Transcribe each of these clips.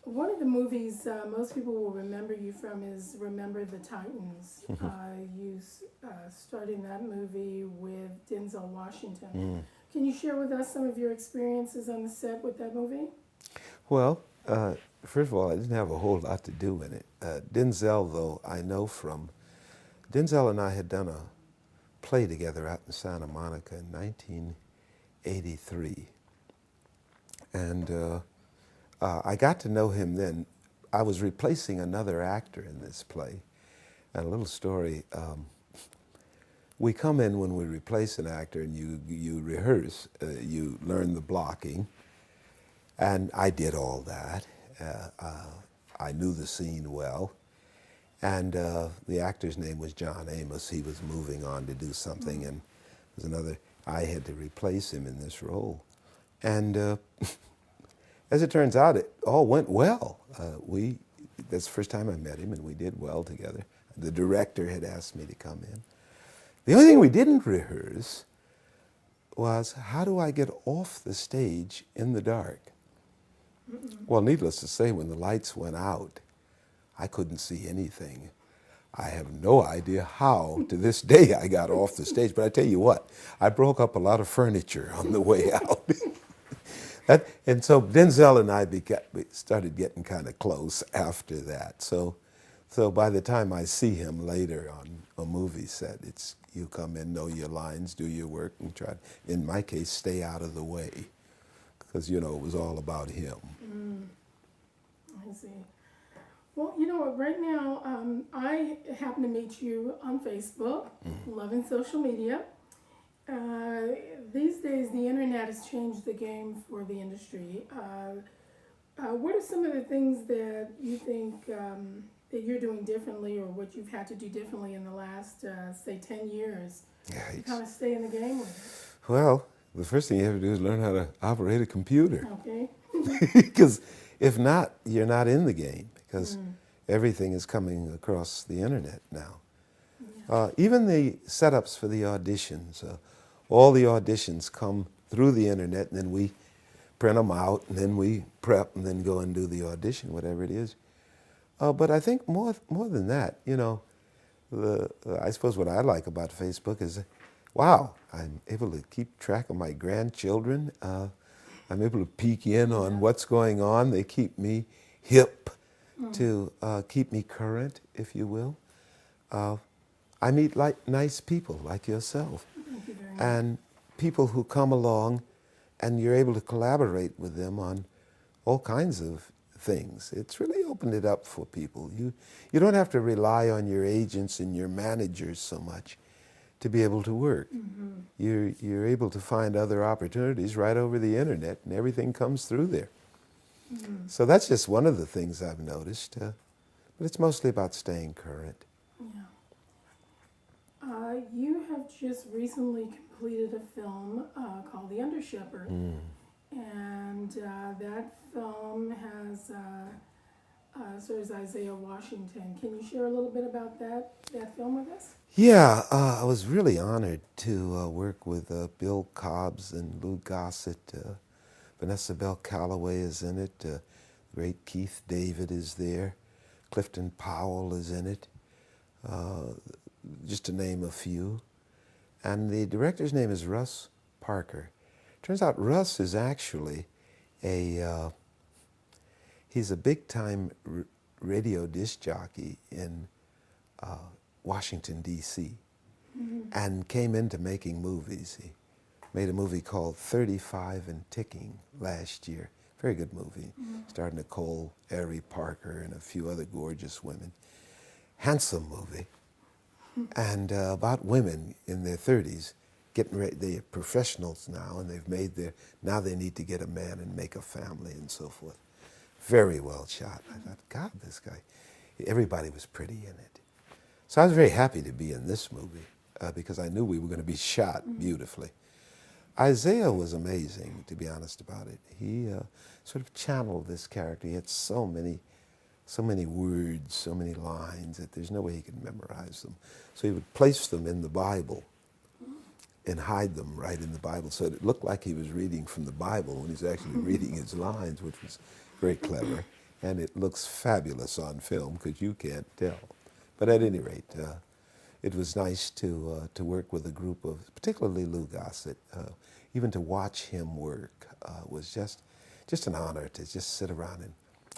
One of the movies most people will remember you from is Remember the Titans. You starred in that movie with Denzel Washington. Can you share with us some of your experiences on the set with that movie? Well, first of all, I didn't have a whole lot to do in it. Denzel, though, I know from Denzel and I had done a play together out in Santa Monica in 1983. And I got to know him then. I was replacing another actor in this play. And a little story, we come in when we replace an actor and you rehearse, you learn the blocking. And I did all that. I knew the scene well. And the actor's name was John Amos. He was moving on to do something, and there's another. I had to replace him in this role. And as it turns out, it all went well. That's the first time I met him, and we did well together. The director had asked me to come in. The only thing we didn't rehearse was, how do I get off the stage in the dark? Well, needless to say, when the lights went out, I couldn't see anything. I have no idea how, to this day, I got off the stage. But I tell you what, I broke up a lot of furniture on the way out. And so Denzel and I started getting kind of close after that. So by the time I see him later on a movie set, it's you come in, know your lines, do your work, and try, in my case, stay out of the way. Because, it was all about him. I see. Well, you know what, right now, I happen to meet you on Facebook, loving social media. These days, the internet has changed the game for the industry. What are some of the things that you think that you're doing differently, or what you've had to do differently in the last, say, 10 years to kind of stay in the game with it? Well, the first thing you have to do is learn how to operate a computer. Okay. Because if not, you're not in the game, because everything is coming across the internet now. Yeah. Even the setups for the auditions, all the auditions come through the internet, and then we print them out, and then we prep, and then go and do the audition, whatever it is. But I think more than that, I suppose what I like about Facebook is, wow, I'm able to keep track of my grandchildren. I'm able to peek in on what's going on. They keep me hip to keep me current, if you will. I meet nice people like yourself. Thank you very much. And people who come along, and you're able to collaborate with them on all kinds of things. It's really opened it up for people. You don't have to rely on your agents and your managers so much to be able to work. You're able to find other opportunities right over the internet, and everything comes through there. So that's just one of the things I've noticed. But it's mostly about staying current. Yeah. You have just recently completed a film called The Under Shepherd. And that film has stars Isaiah Washington. Can you share a little bit about that film with us? Yeah, I was really honored to work with Bill Cobbs and Lou Gossett. Vanessa Bell Calloway is in it. Great Keith David is there. Clifton Powell is in it, just to name a few. And the director's name is Russ Parker. Turns out Russ is actually he's a big-time radio disc jockey in Washington, D.C., and came into making movies. He made a movie called 35 and Ticking last year. Very good movie. Starring Nicole Ari Parker and a few other gorgeous women. Handsome movie. And about women in their 30s getting ready. They are professionals now, and now they need to get a man and make a family and so forth. Very well shot. I thought, God, this guy, everybody was pretty in it. So I was very happy to be in this movie because I knew we were going to be shot beautifully. Isaiah was amazing, to be honest about it. He sort of channeled this character. He had so many words, so many lines that there's no way he could memorize them. So he would place them in the Bible and hide them right in the Bible, so it looked like he was reading from the Bible when he's actually reading his lines, which was very clever. and it looks fabulous on film because you can't tell. But at any rate, it was nice to work with a group of, particularly Lou Gossett. Even to watch him work was just an honor to just sit around and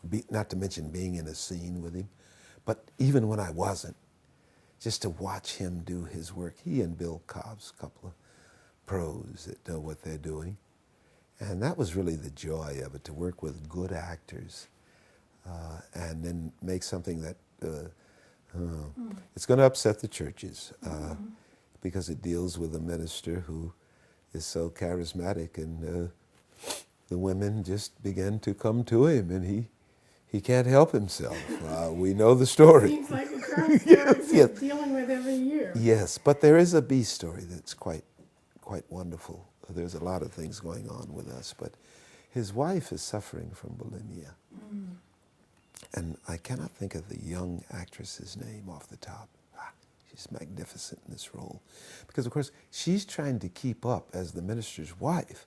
be, not to mention being in a scene with him. But even when I wasn't, just to watch him do his work. He and Bill Cobb's a couple of pros that know what they're doing. And that was really the joy of it, to work with good actors and then make something that it's going to upset the churches because it deals with a minister who is so charismatic, and the women just begin to come to him, and he can't help himself. We know the story. Seems like a crime story Yes. dealing with every year. Yes, but there is a B story that's quite wonderful. There's a lot of things going on with us, but his wife is suffering from bulimia. And I cannot think of the young actress's name off the top. She's magnificent in this role. Because, of course, she's trying to keep up as the minister's wife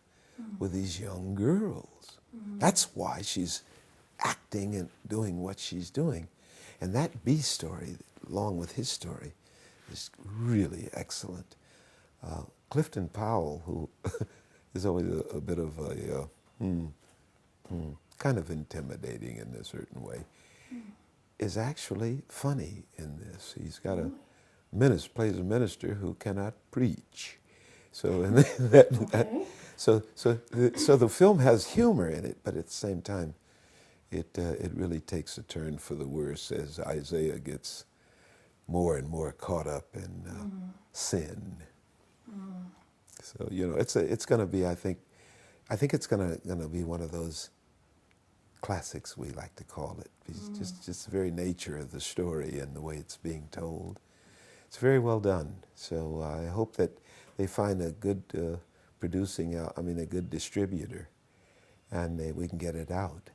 with these young girls. That's why she's acting and doing what she's doing. And that B story, along with his story, is really excellent. Clifton Powell, who is always a bit of a kind of intimidating in a certain way, is actually funny in this. He's got a minister, plays a minister who cannot preach. So and so the film has humor in it, but at the same time, it really takes a turn for the worse as Isaiah gets more and more caught up in sin. So it's going to be, I think it's going to be one of those classics, we like to call it. It's just the very nature of the story and the way it's being told. It's very well done. So I hope that they find a good a good distributor, and we can get it out.